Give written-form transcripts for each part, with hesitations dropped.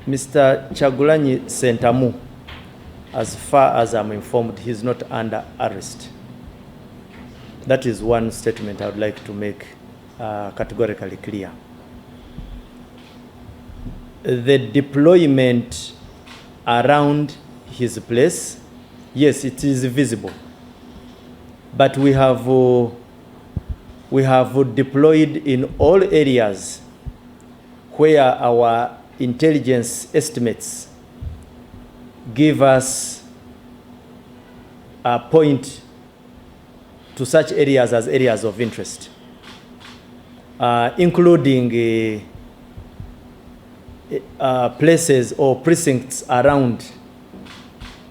Mr. Kyagulanyi Sentamu, as far as I'm informed, he's not under arrest. That is one statement I would like to make categorically clear. The deployment around his place, yes, it is visible, but we have deployed in all areas where our intelligence estimates give us a point to such areas as areas of interest, including places or precincts around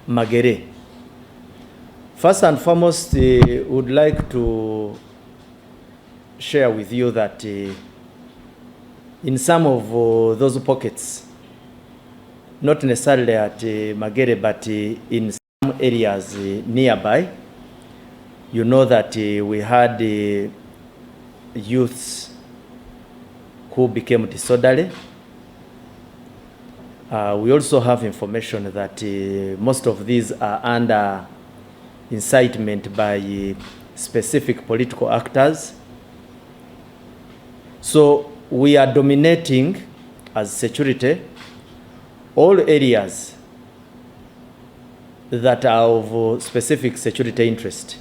Magere. First and foremost, would like to share with you that in some of those pockets, not necessarily at Magere, but in some areas nearby, you know that we had youths who became disorderly. We also have information that most of these are under incitement by specific political actors. So we are dominating as security all areas that are of specific security interest.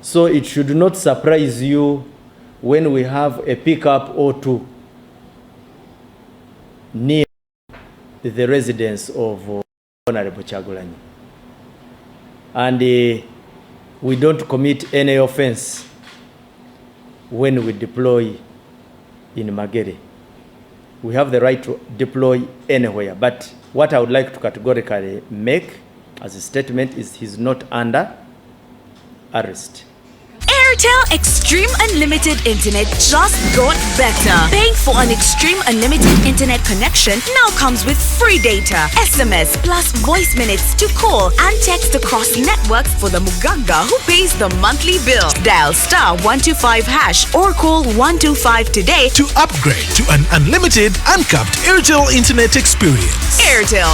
So it should not surprise you when we have a pickup or two near the residence of Honorable Kyagulanyi. And we don't commit any offense when we deploy in Magere. We have the right to deploy anywhere. But what I would like to categorically make as a statement is he's not under arrest. Airtel Extreme Unlimited Internet just got better. Paying for an Extreme Unlimited Internet connection now comes with free data, SMS plus voice minutes to call and text across networks for the Muganga who pays the monthly bill. Dial *125# or call 125 today to upgrade to an unlimited, uncapped Airtel Internet experience. Airtel.